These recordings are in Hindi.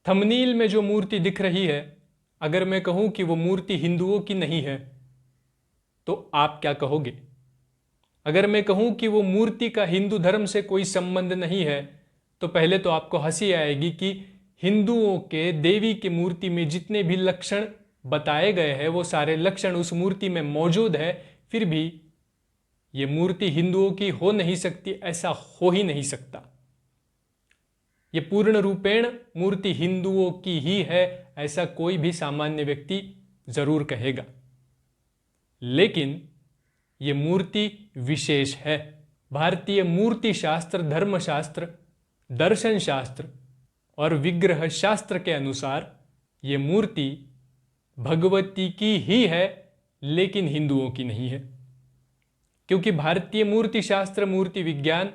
थंबनेल में जो मूर्ति दिख रही है, अगर मैं कहूं कि वो मूर्ति हिंदुओं की नहीं है तो आप क्या कहोगे? अगर मैं कहूं कि वो मूर्ति का हिंदू धर्म से कोई संबंध नहीं है तो पहले तो आपको हंसी आएगी कि हिंदुओं के देवी की मूर्ति में जितने भी लक्षण बताए गए हैं वो सारे लक्षण उस मूर्ति में मौजूद है, फिर भी ये मूर्ति हिंदुओं की हो नहीं सकती, ऐसा हो ही नहीं सकता। ये पूर्ण रूपेण मूर्ति हिंदुओं की ही है, ऐसा कोई भी सामान्य व्यक्ति जरूर कहेगा। लेकिन ये मूर्ति विशेष है। भारतीय मूर्ति शास्त्र, धर्मशास्त्र, दर्शन शास्त्र और विग्रह शास्त्र के अनुसार ये मूर्ति भगवती की ही है, लेकिन हिंदुओं की नहीं है। क्योंकि भारतीय मूर्ति शास्त्र, मूर्ति विज्ञान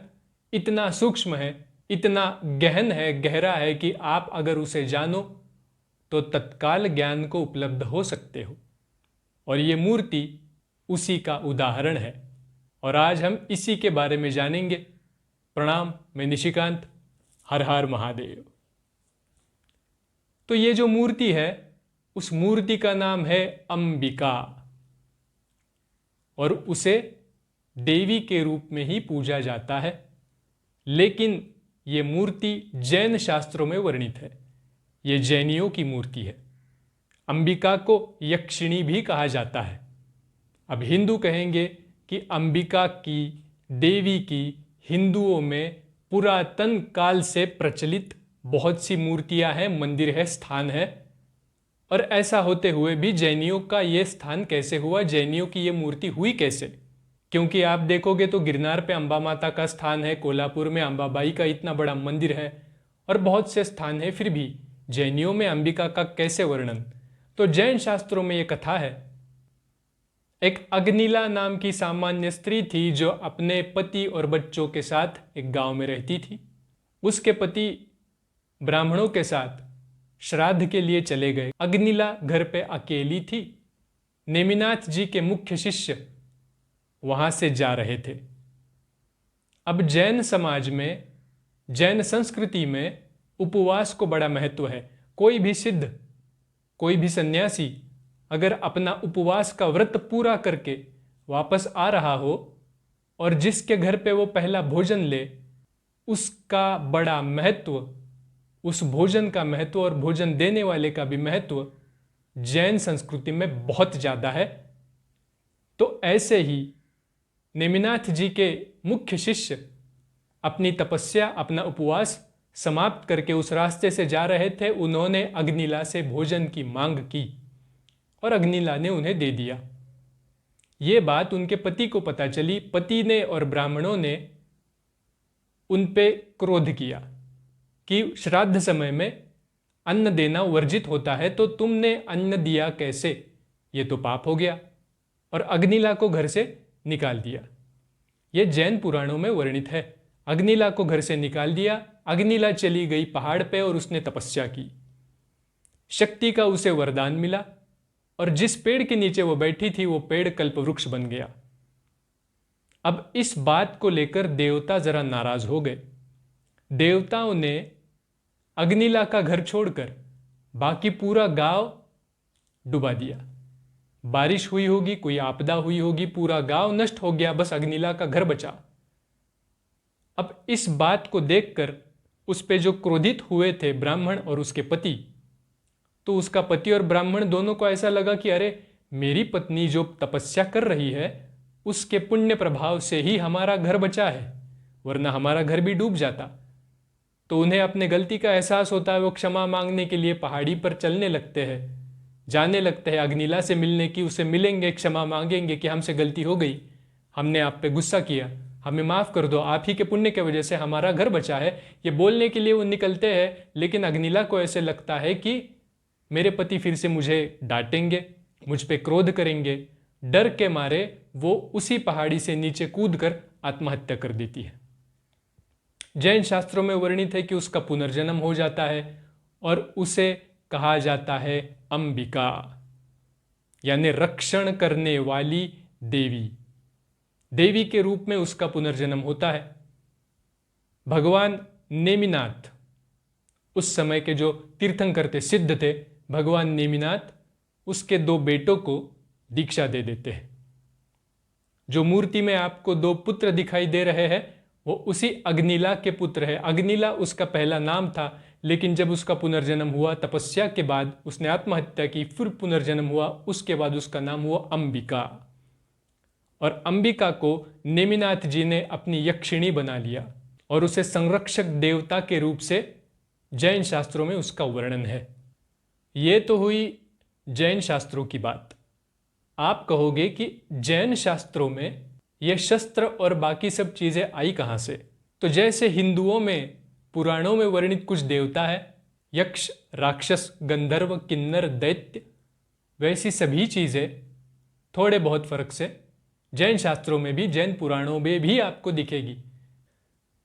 इतना सूक्ष्म है, इतना गहन है, गहरा है कि आप अगर उसे जानो तो तत्काल ज्ञान को उपलब्ध हो सकते हो। और ये मूर्ति उसी का उदाहरण है और आज हम इसी के बारे में जानेंगे। प्रणाम, मैं निशिकांत। हर हर महादेव। तो ये जो मूर्ति है, उस मूर्ति का नाम है अंबिका और उसे देवी के रूप में ही पूजा जाता है। लेकिन ये मूर्ति जैन शास्त्रों में वर्णित है। ये जैनियों की मूर्ति है। अंबिका को यक्षिणी भी कहा जाता है। अब हिंदू कहेंगे कि अंबिका की, देवी की, हिंदुओं में पुरातन काल से प्रचलित बहुत सी मूर्तियां हैं, मंदिर है, स्थान है। और ऐसा होते हुए भी जैनियों का ये स्थान कैसे हुआ, जैनियों की ये मूर्ति हुई कैसे? क्योंकि आप देखोगे तो गिरनार पे अंबा माता का स्थान है, कोल्हापुर में अंबाबाई का इतना बड़ा मंदिर है और बहुत से स्थान है, फिर भी जैनियों में अंबिका का कैसे वर्णन? तो जैन शास्त्रों में ये कथा है। एक अग्निला नाम की सामान्य स्त्री थी जो अपने पति और बच्चों के साथ एक गांव में रहती थी। उसके पति ब्राह्मणों के साथ श्राद्ध के लिए चले गए। अग्निला घर पे अकेली थी। नेमिनाथ जी के मुख्य शिष्य वहां से जा रहे थे। अब जैन समाज में, जैन संस्कृति में उपवास को बड़ा महत्व है। कोई भी सिद्ध, कोई भी सन्यासी अगर अपना उपवास का व्रत पूरा करके वापस आ रहा हो और जिसके घर पे वो पहला भोजन ले, उसका बड़ा महत्व, उस भोजन का महत्व और भोजन देने वाले का भी महत्व जैन संस्कृति में बहुत ज़्यादा है। तो ऐसे ही नेमिनाथ जी के मुख्य शिष्य अपनी तपस्या, अपना उपवास समाप्त करके उस रास्ते से जा रहे थे। उन्होंने अग्निला से भोजन की मांग की और अग्निला ने उन्हें दे दिया। ये बात उनके पति को पता चली। पति ने और ब्राह्मणों ने उन पे क्रोध किया कि श्राद्ध समय में अन्न देना वर्जित होता है, तो तुमने अन्न दिया कैसे? ये तो पाप हो गया। और अग्निला को घर से निकाल दिया। ये जैन पुराणों में वर्णित है। अग्निला को घर से निकाल दिया। अग्निला चली गई पहाड़ पे और उसने तपस्या की। शक्ति का उसे वरदान मिला और जिस पेड़ के नीचे वो बैठी थी वो पेड़ कल्पवृक्ष बन गया। अब इस बात को लेकर देवता जरा नाराज हो गए। देवताओं ने अग्निला का घर छोड़कर बाकी पूरा गांव डुबा दिया। बारिश हुई होगी, कोई आपदा हुई होगी, पूरा गांव नष्ट हो गया, बस अग्निला का घर बचा। अब इस बात को देखकर उस पे जो क्रोधित हुए थे ब्राह्मण और उसके पति, तो उसका पति और ब्राह्मण दोनों को ऐसा लगा कि अरे, मेरी पत्नी जो तपस्या कर रही है उसके पुण्य प्रभाव से ही हमारा घर बचा है, वरना हमारा घर भी डूब जाता। तो उन्हें अपने गलती का एहसास होता है। वो क्षमा मांगने के लिए पहाड़ी पर चलने लगते हैं, जाने लगते हैं अग्निला से मिलने की। उसे मिलेंगे, क्षमा मांगेंगे कि हमसे गलती हो गई, हमने आप पे गुस्सा किया, हमें माफ़ कर दो, आप ही के पुण्य के वजह से हमारा घर बचा है। ये बोलने के लिए वो निकलते हैं, लेकिन अग्निला को ऐसे लगता है कि मेरे पति फिर से मुझे डांटेंगे, मुझ पे क्रोध करेंगे। डर के मारे वो उसी पहाड़ी से नीचे कूदकर आत्महत्या कर देती है। जैन शास्त्रों में वर्णित है कि उसका पुनर्जन्म हो जाता है और उसे कहा जाता है अंबिका, यानी रक्षण करने वाली देवी। देवी के रूप में उसका पुनर्जन्म होता है। भगवान नेमिनाथ उस समय के जो तीर्थंकर थे, सिद्ध थे, भगवान नेमिनाथ उसके 2 बेटों को दीक्षा दे देते हैं। जो मूर्ति में आपको 2 पुत्र दिखाई दे रहे हैं वो उसी अग्निला के पुत्र है। अग्निला उसका पहला नाम था, लेकिन जब उसका पुनर्जन्म हुआ तपस्या के बाद, उसने आत्महत्या की, फिर पुनर्जन्म हुआ, उसके बाद उसका नाम हुआ अंबिका। और अंबिका को नेमिनाथ जी ने अपनी यक्षिणी बना लिया और उसे संरक्षक देवता के रूप से जैन शास्त्रों में उसका वर्णन है। ये तो हुई जैन शास्त्रों की बात। आप कहोगे कि जैन शास्त्रों में ये शस्त्र और बाकी सब चीजें आई कहां से? तो जैसे हिंदुओं में पुराणों में वर्णित कुछ देवता है, यक्ष, राक्षस, गंधर्व, किन्नर, दैत्य, वैसी सभी चीजें थोड़े बहुत फर्क से जैन शास्त्रों में भी, जैन पुराणों में भी आपको दिखेगी।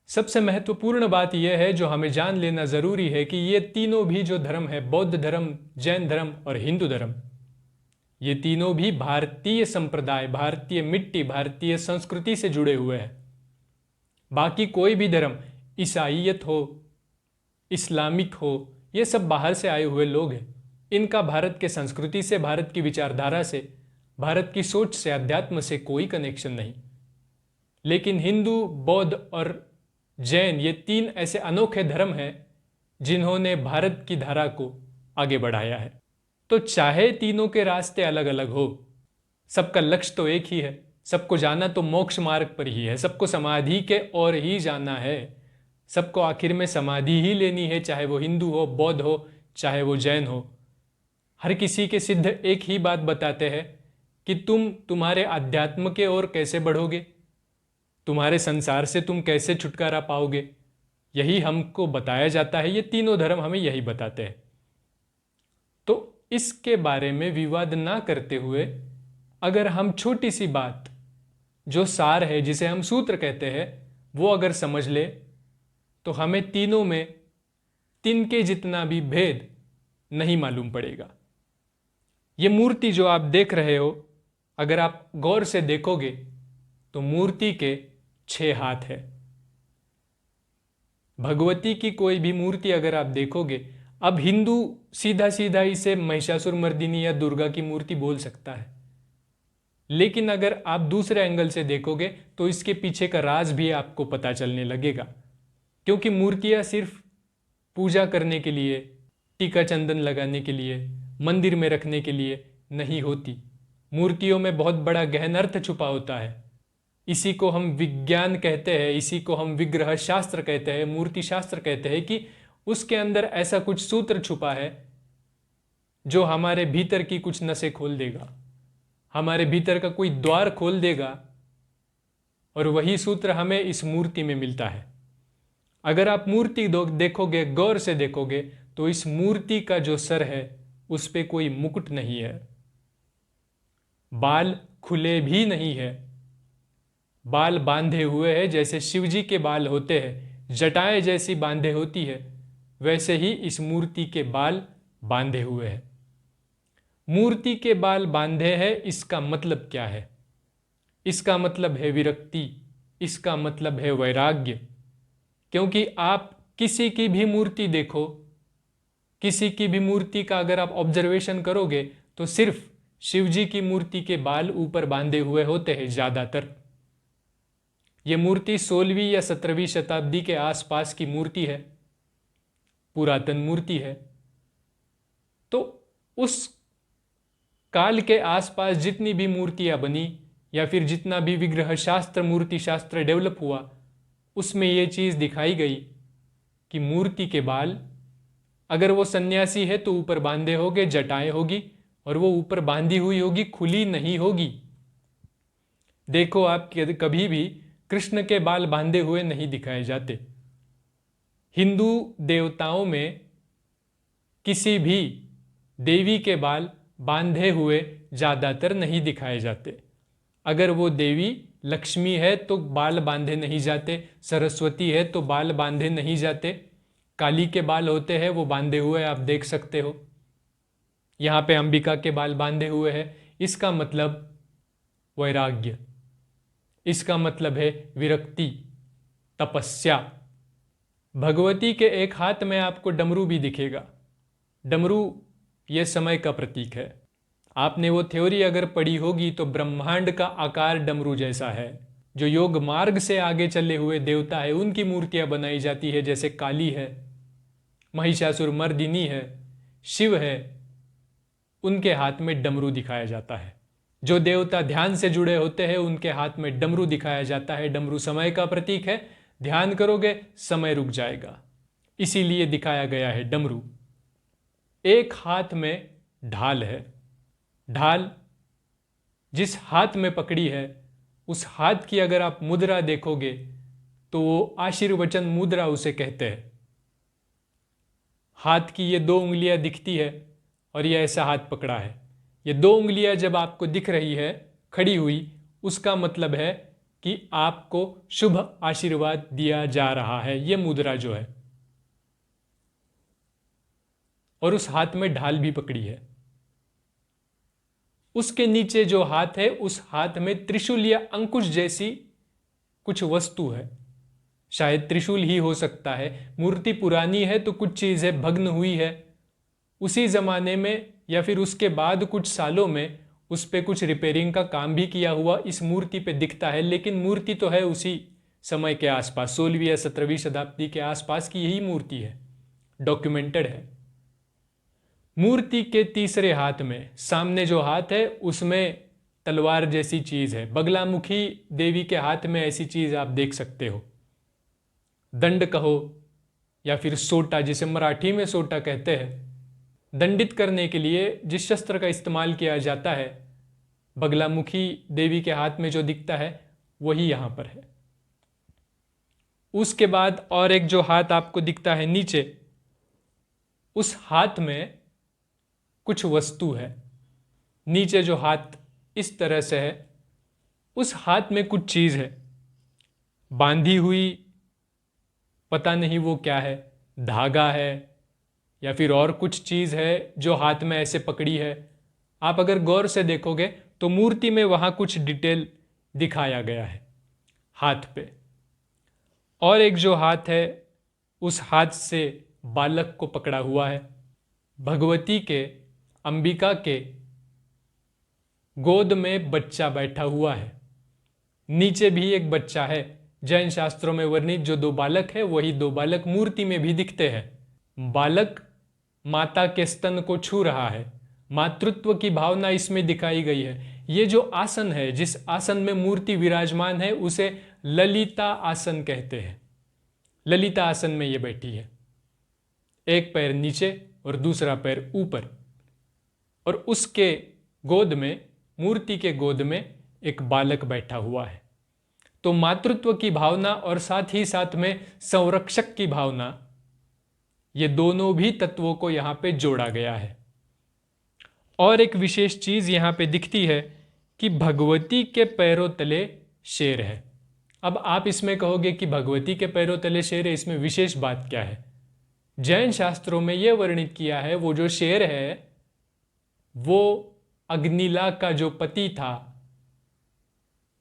सबसे महत्वपूर्ण बात यह है जो हमें जान लेना जरूरी है कि ये तीनों भी जो धर्म है, बौद्ध धर्म, जैन धर्म और हिंदू धर्म, ये तीनों भी भारतीय संप्रदाय, भारतीय मिट्टी, भारतीय संस्कृति से जुड़े हुए हैं। बाकी कोई भी धर्म, ईसाईयत हो, इस्लामिक हो, ये सब बाहर से आए हुए लोग हैं। इनका भारत के संस्कृति से, भारत की विचारधारा से, भारत की सोच से, अध्यात्म से कोई कनेक्शन नहीं। लेकिन हिंदू, बौद्ध और जैन, ये 3 ऐसे अनोखे धर्म हैं जिन्होंने भारत की धारा को आगे बढ़ाया है। तो चाहे तीनों के रास्ते अलग अलग हो, सबका लक्ष्य तो एक ही है। सबको जाना तो मोक्ष मार्ग पर ही है, सबको समाधि के ओर ही जाना है, सबको आखिर में समाधि ही लेनी है, चाहे वो हिंदू हो, बौद्ध हो, चाहे वो जैन हो। हर किसी के सिद्ध एक ही बात बताते हैं कि तुम्हारे अध्यात्म के ओर कैसे बढ़ोगे, तुम्हारे संसार से तुम कैसे छुटकारा पाओगे, यही हमको बताया जाता है। ये तीनों धर्म हमें यही बताते हैं। तो इसके बारे में विवाद ना करते हुए अगर हम छोटी सी बात, जो सार है, जिसे हम सूत्र कहते हैं, वो अगर समझ ले तो हमें तीनों में तिनके जितना भी भेद नहीं मालूम पड़ेगा। ये मूर्ति जो आप देख रहे हो, अगर आप गौर से देखोगे तो मूर्ति के 6 हाथ है। भगवती की कोई भी मूर्ति अगर आप देखोगे, अब हिंदू सीधा सीधा इसे महिषासुर मर्दिनी या दुर्गा की मूर्ति बोल सकता है, लेकिन अगर आप दूसरे एंगल से देखोगे तो इसके पीछे का राज भी आपको पता चलने लगेगा। क्योंकि मूर्तियां सिर्फ पूजा करने के लिए, टीका चंदन लगाने के लिए, मंदिर में रखने के लिए नहीं होती। मूर्तियों में बहुत बड़ा गहन अर्थ छुपा होता है। इसी को हम विज्ञान कहते हैं, इसी को हम विग्रह शास्त्र कहते हैं, मूर्ति शास्त्र कहते हैं कि उसके अंदर ऐसा कुछ सूत्र छुपा है जो हमारे भीतर की कुछ नसें खोल देगा, हमारे भीतर का कोई द्वार खोल देगा, और वही सूत्र हमें इस मूर्ति में मिलता है। अगर आप मूर्ति देखोगे, गौर से देखोगे, तो इस मूर्ति का जो सर है उस पे कोई मुकुट नहीं है, बाल खुले भी नहीं है, बाल बांधे हुए हैं। जैसे शिवजी के बाल होते हैं, जटाएं जैसी बांधे होती है, वैसे ही इस मूर्ति के बाल बांधे हुए हैं। मूर्ति के बाल बांधे हैं, इसका मतलब क्या है? इसका मतलब है विरक्ति, इसका मतलब है वैराग्य। क्योंकि आप किसी की भी मूर्ति देखो, किसी की भी मूर्ति का अगर आप ऑब्जर्वेशन करोगे तो सिर्फ शिवजी की मूर्ति के बाल ऊपर बांधे हुए होते हैं ज्यादातर। यह मूर्ति 16वीं या 17वीं शताब्दी के आसपास की मूर्ति है, पुरातन मूर्ति है। तो उस काल के आसपास जितनी भी मूर्तियां बनी या फिर जितना भी विग्रह शास्त्र, मूर्ति शास्त्र डेवलप हुआ, उसमें यह चीज दिखाई गई कि मूर्ति के बाल, अगर वो सन्यासी है तो ऊपर बांधे होंगे, जटाएं होगी, और वो ऊपर बांधी हुई होगी, खुली नहीं होगी। देखो आप कभी भी कृष्ण के बाल बांधे हुए नहीं दिखाए जाते। हिंदू देवताओं में किसी भी देवी के बाल बांधे हुए ज्यादातर नहीं दिखाए जाते। अगर वो देवी लक्ष्मी है तो बाल बांधे नहीं जाते, सरस्वती है तो बाल बांधे नहीं जाते, काली के बाल होते हैं वो बांधे हुए आप देख सकते हो। यहाँ पे अंबिका के बाल बांधे हुए हैं। इसका मतलब वैराग्य, इसका मतलब है विरक्ति, तपस्या। भगवती के एक हाथ में आपको डमरू भी दिखेगा। डमरू ये समय का प्रतीक है। आपने वो थ्योरी अगर पढ़ी होगी तो ब्रह्मांड का आकार डमरू जैसा है। जो योग मार्ग से आगे चले हुए देवता है उनकी मूर्तियां बनाई जाती है, जैसे काली है, महिषासुर मर्दिनी है, शिव है, उनके हाथ में डमरू दिखाया जाता है। जो देवता ध्यान से जुड़े होते हैं उनके हाथ में डमरू दिखाया जाता है। डमरू समय का प्रतीक है। ध्यान करोगे समय रुक जाएगा, इसीलिए दिखाया गया है डमरू। एक हाथ में ढाल है। ढाल जिस हाथ में पकड़ी है उस हाथ की अगर आप मुद्रा देखोगे तो वो आशीर्वचन मुद्रा उसे कहते हैं। हाथ की ये दो उंगलियां दिखती है और ये ऐसा हाथ पकड़ा है। ये दो उंगलियां जब आपको दिख रही है खड़ी हुई, उसका मतलब है कि आपको शुभ आशीर्वाद दिया जा रहा है, ये मुद्रा जो है। और उस हाथ में ढाल भी पकड़ी है। उसके नीचे जो हाथ है उस हाथ में त्रिशूल या अंकुश जैसी कुछ वस्तु है। शायद त्रिशूल ही हो सकता है। मूर्ति पुरानी है तो कुछ चीजें भग्न हुई है। उसी जमाने में या फिर उसके बाद कुछ सालों में उस पे कुछ रिपेयरिंग का काम भी किया हुआ इस मूर्ति पे दिखता है, लेकिन मूर्ति तो है उसी समय के आसपास, 16वीं या 17वीं शताब्दी के आसपास की यही मूर्ति है, डॉक्यूमेंटेड है। मूर्ति के तीसरे हाथ में सामने जो हाथ है उसमें तलवार जैसी चीज है। बगलामुखी देवी के हाथ में ऐसी चीज आप देख सकते हो। दंड कहो या फिर सोटा, जिसे मराठी में सोटा कहते हैं। दंडित करने के लिए जिस शस्त्र का इस्तेमाल किया जाता है, बगलामुखी देवी के हाथ में जो दिखता है वही यहां पर है। उसके बाद और एक जो हाथ आपको दिखता है नीचे, उस हाथ में कुछ वस्तु है। नीचे जो हाथ इस तरह से है, उस हाथ में कुछ चीज है बांधी हुई, पता नहीं वो क्या है, धागा है या फिर और कुछ चीज है जो हाथ में ऐसे पकड़ी है। आप अगर गौर से देखोगे तो मूर्ति में वहां कुछ डिटेल दिखाया गया है हाथ पे। और एक जो हाथ है उस हाथ से बालक को पकड़ा हुआ है। भगवती के, अंबिका के गोद में बच्चा बैठा हुआ है। नीचे भी एक बच्चा है। जैन शास्त्रों में वर्णित जो दो बालक है वही दो बालक मूर्ति में भी दिखते हैं। बालक माता के स्तन को छू रहा है। मातृत्व की भावना इसमें दिखाई गई है। ये जो आसन है, जिस आसन में मूर्ति विराजमान है, उसे ललिता आसन कहते हैं। ललिता आसन में ये बैठी है, एक पैर नीचे और दूसरा पैर ऊपर, और उसके गोद में, मूर्ति के गोद में एक बालक बैठा हुआ है। तो मातृत्व की भावना और साथ ही साथ में संरक्षक की भावना, ये दोनों भी तत्वों को यहां पे जोड़ा गया है। और एक विशेष चीज यहां पे दिखती है कि भगवती के पैरों तले शेर है। अब आप इसमें कहोगे कि भगवती के पैरों तले शेर है, इसमें विशेष बात क्या है? जैन शास्त्रों में यह वर्णित किया है, वो जो शेर है वो अग्निला का जो पति था,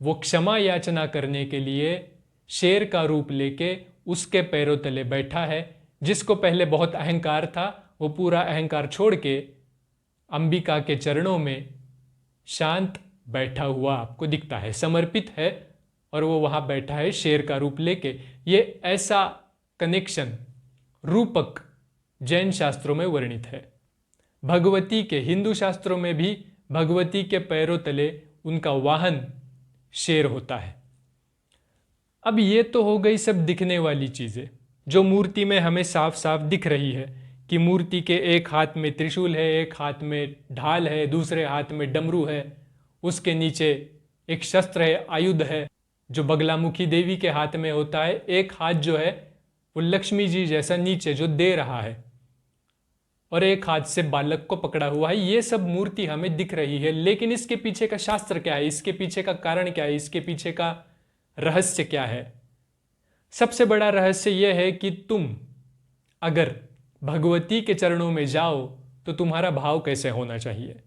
वो क्षमा याचना करने के लिए शेर का रूप लेके उसके पैरों तले बैठा है। जिसको पहले बहुत अहंकार था, वो पूरा अहंकार छोड़ के अंबिका के चरणों में शांत बैठा हुआ आपको दिखता है, समर्पित है, और वो वहां बैठा है शेर का रूप लेके। ये ऐसा कनेक्शन, रूपक जैन शास्त्रों में वर्णित है। भगवती के, हिंदू शास्त्रों में भी भगवती के पैरों तले उनका वाहन शेर होता है। अब ये तो हो गई सब दिखने वाली चीजें जो मूर्ति में हमें साफ साफ दिख रही है कि मूर्ति के एक हाथ में त्रिशूल है, एक हाथ में ढाल है, दूसरे हाथ में डमरू है, उसके नीचे एक शस्त्र है, आयुध है जो बगलामुखी देवी के हाथ में होता है। एक हाथ जो है वो लक्ष्मी जी जैसा नीचे जो दे रहा है, और एक हाथ से बालक को पकड़ा हुआ है। ये सब मूर्ति हमें दिख रही है, लेकिन इसके पीछे का शास्त्र क्या है, इसके पीछे का कारण क्या है, इसके पीछे का रहस्य क्या है? सबसे बड़ा रहस्य यह है कि तुम अगर भगवती के चरणों में जाओ तो तुम्हारा भाव कैसे होना चाहिए।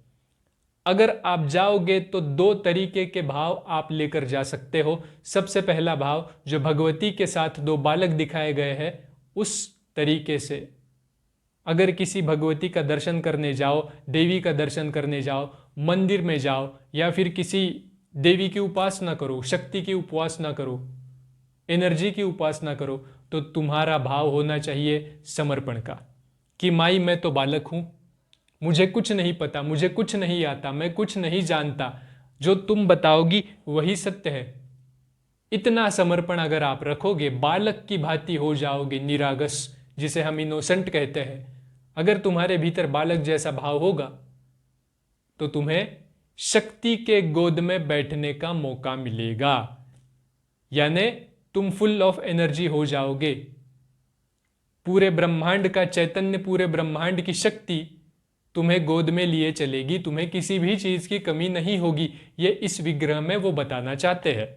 अगर आप जाओगे तो दो तरीके के भाव आप लेकर जा सकते हो। सबसे पहला भाव, जो भगवती के साथ दो बालक दिखाए गए हैं, उस तरीके से अगर किसी भगवती का दर्शन करने जाओ, देवी का दर्शन करने जाओ, मंदिर में जाओ या फिर किसी देवी की उपासना करो, शक्ति की उपासना करो, एनर्जी की उपासना करो, तो तुम्हारा भाव होना चाहिए समर्पण का कि माई मैं तो बालक हूं, मुझे कुछ नहीं पता, मुझे कुछ नहीं आता, मैं कुछ नहीं जानता, जो तुम बताओगी वही सत्य है। इतना समर्पण अगर आप रखोगे, बालक की भांति हो जाओगे, निरागस, जिसे हम इनोसेंट कहते हैं। अगर तुम्हारे भीतर बालक जैसा भाव होगा तो तुम्हें शक्ति के गोद में बैठने का मौका मिलेगा, यानी तुम फुल ऑफ एनर्जी हो जाओगे। पूरे ब्रह्मांड का चैतन्य, पूरे ब्रह्मांड की शक्ति तुम्हें गोद में लिए चलेगी, तुम्हें किसी भी चीज की कमी नहीं होगी। ये इस विग्रह में वो बताना चाहते हैं।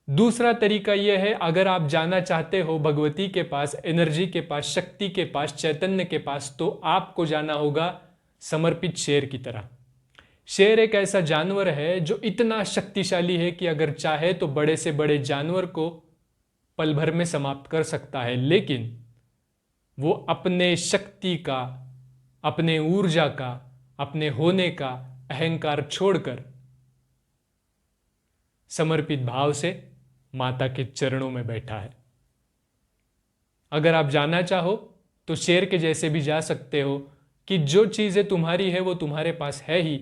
दूसरा तरीका यह है, अगर आप जाना चाहते हो भगवती के पास, एनर्जी के पास, शक्ति के पास, चैतन्य के पास, तो आपको जाना होगा समर्पित शेर की तरह। शेर एक ऐसा जानवर है जो इतना शक्तिशाली है कि अगर चाहे तो बड़े से बड़े जानवर को पल भर में समाप्त कर सकता है, लेकिन वो अपने शक्ति का, अपने ऊर्जा का, अपने होने का अहंकार छोड़कर समर्पित भाव से माता के चरणों में बैठा है। अगर आप जाना चाहो तो शेर के जैसे भी जा सकते हो कि जो चीजें तुम्हारी है वो तुम्हारे पास है ही,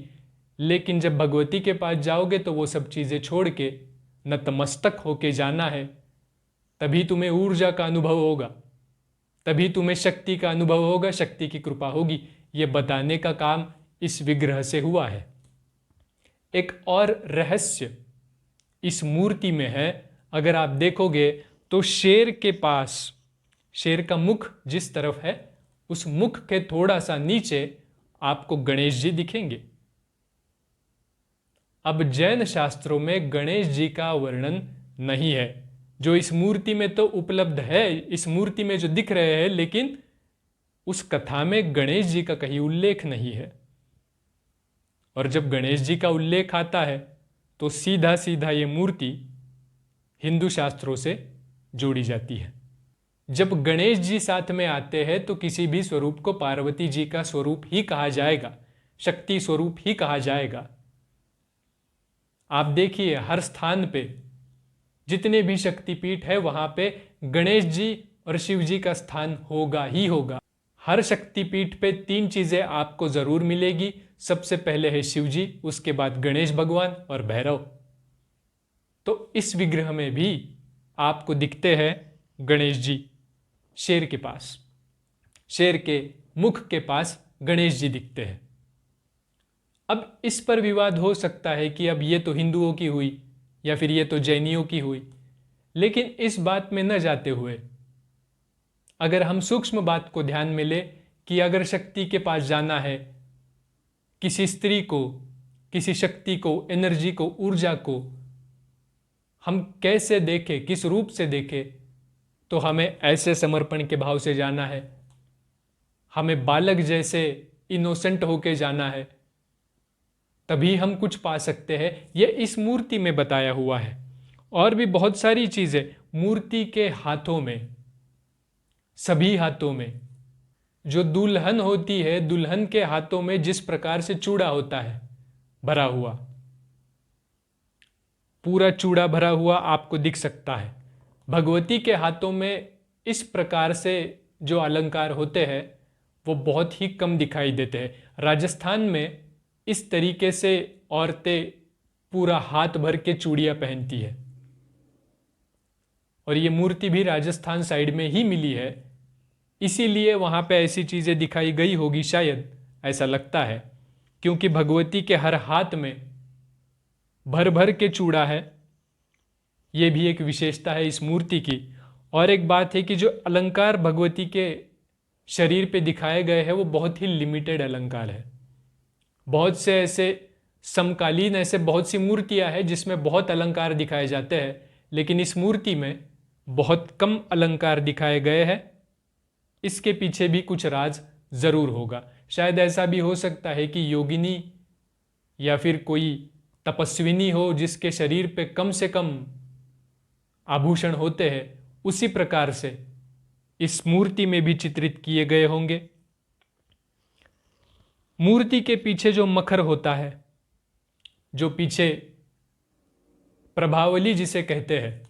लेकिन जब भगवती के पास जाओगे तो वो सब चीजें छोड़ के नतमस्तक होके जाना है। तभी तुम्हें ऊर्जा का अनुभव होगा, तभी तुम्हें शक्ति का अनुभव होगा, शक्ति की कृपा होगी। ये बताने का काम इस विग्रह से हुआ है। एक और रहस्य इस मूर्ति में है। अगर आप देखोगे तो शेर के पास, शेर का मुख जिस तरफ है, उस मुख के थोड़ा सा नीचे आपको गणेश जी दिखेंगे। अब जैन शास्त्रों में गणेश जी का वर्णन नहीं है, जो इस मूर्ति में तो उपलब्ध है, इस मूर्ति में जो दिख रहे हैं, लेकिन उस कथा में गणेश जी का कहीं उल्लेख नहीं है। और जब गणेश जी का उल्लेख आता है तो सीधा सीधा ये मूर्ति हिंदू शास्त्रों से जोड़ी जाती है। जब गणेश जी साथ में आते हैं तो किसी भी स्वरूप को पार्वती जी का स्वरूप ही कहा जाएगा, शक्ति स्वरूप ही कहा जाएगा। आप देखिए हर स्थान पे जितने भी शक्तिपीठ है वहां पे गणेश जी और शिव जी का स्थान होगा ही होगा। हर शक्तिपीठ पे तीन चीजें आपको जरूर मिलेगी। सबसे पहले है शिव जी, उसके बाद गणेश भगवान और भैरव। तो इस विग्रह में भी आपको दिखते हैं गणेश जी शेर के पास, शेर के मुख के पास गणेश जी दिखते हैं। अब इस पर विवाद हो सकता है कि अब ये तो हिंदुओं की हुई या फिर ये तो जैनियों की हुई, लेकिन इस बात में न जाते हुए अगर हम सूक्ष्म बात को ध्यान में ले कि अगर शक्ति के पास जाना है, किसी स्त्री को, किसी शक्ति को, एनर्जी को, ऊर्जा को हम कैसे देखें, किस रूप से देखें, तो हमें ऐसे समर्पण के भाव से जाना है, हमें बालक जैसे इनोसेंट होके जाना है, तभी हम कुछ पा सकते हैं। यह इस मूर्ति में बताया हुआ है। और भी बहुत सारी चीजें मूर्ति के हाथों में, सभी हाथों में, जो दुल्हन होती है, दुल्हन के हाथों में जिस प्रकार से चूड़ा होता है भरा हुआ, पूरा चूड़ा भरा हुआ आपको दिख सकता है। भगवती के हाथों में इस प्रकार से जो अलंकार होते हैं वो बहुत ही कम दिखाई देते हैं। राजस्थान में इस तरीके से औरतें पूरा हाथ भर के चूड़ियां पहनती है, और ये मूर्ति भी राजस्थान साइड में ही मिली है, इसीलिए वहां पे ऐसी चीजें दिखाई गई होगी, शायद ऐसा लगता है, क्योंकि भगवती के हर हाथ में भर भर के चूड़ा है। ये भी एक विशेषता है इस मूर्ति की। और एक बात है कि जो अलंकार भगवती के शरीर पे दिखाए गए हैं वो बहुत ही लिमिटेड अलंकार है। बहुत से ऐसे समकालीन ऐसे बहुत सी मूर्तियां हैं जिसमें बहुत अलंकार दिखाए जाते हैं, लेकिन इस मूर्ति में बहुत कम अलंकार दिखाए गए हैं। इसके पीछे भी कुछ राज जरूर होगा। शायद ऐसा भी हो सकता है कि योगिनी या फिर कोई तपस्विनी हो जिसके शरीर पे कम से कम आभूषण होते हैं, उसी प्रकार से इस मूर्ति में भी चित्रित किए गए होंगे। मूर्ति के पीछे जो मखर होता है, जो पीछे प्रभावली जिसे कहते हैं,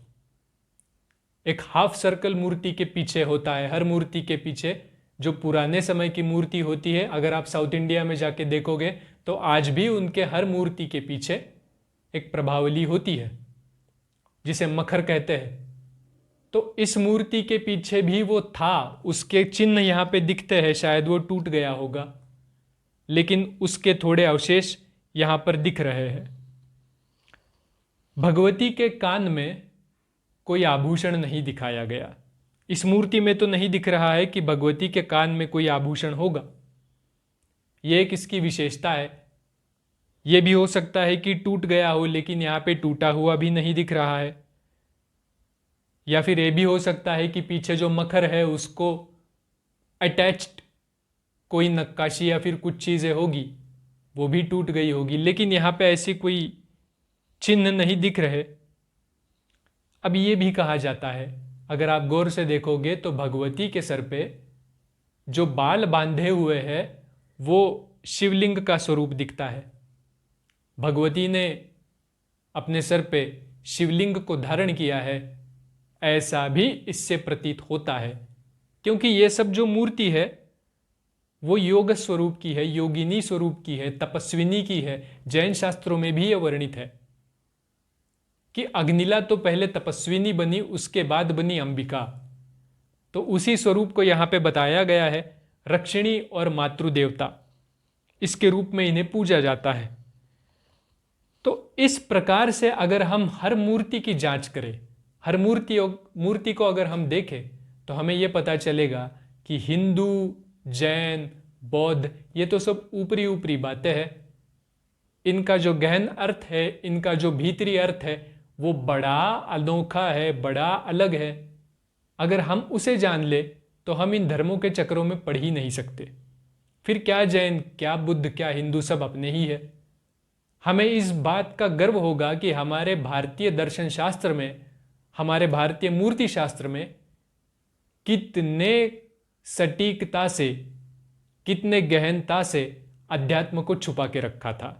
एक हाफ सर्कल मूर्ति के पीछे होता है। हर मूर्ति के पीछे जो पुराने समय की मूर्ति होती है, अगर आप साउथ इंडिया में जाके देखोगे तो आज भी उनके हर मूर्ति के पीछे एक प्रभावली होती है जिसे मखर कहते हैं। तो इस मूर्ति के पीछे भी वो था, उसके चिन्ह यहाँ पे दिखते हैं। शायद वो टूट गया होगा, लेकिन उसके थोड़े अवशेष यहाँ पर दिख रहे हैं। भगवती के कान में कोई आभूषण नहीं दिखाया गया। इस मूर्ति में तो नहीं दिख रहा है कि भगवती के कान में कोई आभूषण होगा। यह एक इसकी विशेषता है। यह भी हो सकता है कि टूट गया हो, लेकिन यहाँ पे टूटा हुआ भी नहीं दिख रहा है। या फिर यह भी हो सकता है कि पीछे जो मखर है उसको अटैच्ड कोई नक्काशी या फिर कुछ चीज़ें होगी, वो भी टूट गई होगी, लेकिन यहाँ पे ऐसी कोई चिन्ह नहीं दिख रहे। अब ये भी कहा जाता है, अगर आप गौर से देखोगे तो भगवती के सर पे जो बाल बांधे हुए हैं वो शिवलिंग का स्वरूप दिखता है। भगवती ने अपने सर पे शिवलिंग को धारण किया है, ऐसा भी इससे प्रतीत होता है, क्योंकि ये सब जो मूर्ति है वो योग स्वरूप की है, योगिनी स्वरूप की है, तपस्विनी की है। जैन शास्त्रों में भी ये वर्णित है कि अग्निला तो पहले तपस्विनी बनी, उसके बाद बनी अंबिका। तो उसी स्वरूप को यहाँ पे बताया गया है। रक्षिणी और मातृदेवता, इसके रूप में इन्हें पूजा जाता है। तो इस प्रकार से अगर हम हर मूर्ति की जांच करें, हर मूर्ति को अगर हम देखें, तो हमें यह पता चलेगा कि हिंदू, जैन, बौद्ध, ये तो सब ऊपरी ऊपरी बातें हैं। इनका जो गहन अर्थ है, इनका जो भीतरी अर्थ है, वो बड़ा अनोखा है, बड़ा अलग है। अगर हम उसे जान ले तो हम इन धर्मों के चक्रों में पड़ ही नहीं सकते। फिर क्या जैन, क्या बुद्ध, क्या हिंदू, सब अपने ही है। हमें इस बात का गर्व होगा कि हमारे भारतीय दर्शन शास्त्र में, हमारे भारतीय मूर्ति शास्त्र में कितने सटीकता से, कितने गहनता से अध्यात्म को छुपा के रखा था।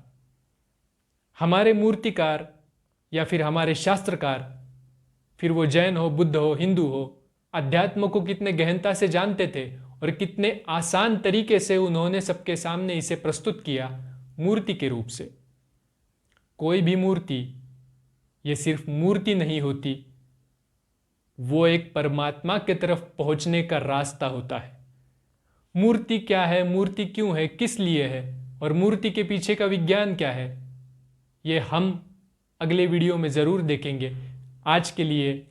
हमारे मूर्तिकार या फिर हमारे शास्त्रकार, फिर वो जैन हो, बुद्ध हो, हिंदू हो, अध्यात्म को कितने गहनता से जानते थे और कितने आसान तरीके से उन्होंने सबके सामने इसे प्रस्तुत किया मूर्ति के रूप से। कोई भी मूर्ति ये सिर्फ मूर्ति नहीं होती, वो एक परमात्मा की तरफ पहुंचने का रास्ता होता है। मूर्ति क्या है, मूर्ति क्यों है, किस लिए है, और मूर्ति के पीछे का विज्ञान क्या है, ये हम अगले वीडियो में ज़रूर देखेंगे। आज के लिए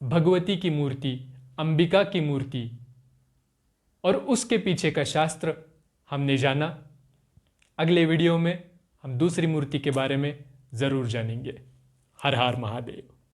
भगवती की मूर्ति, अंबिका की मूर्ति और उसके पीछे का शास्त्र हमने जाना। अगले वीडियो में हम दूसरी मूर्ति के बारे में ज़रूर जानेंगे। हर हर महादेव।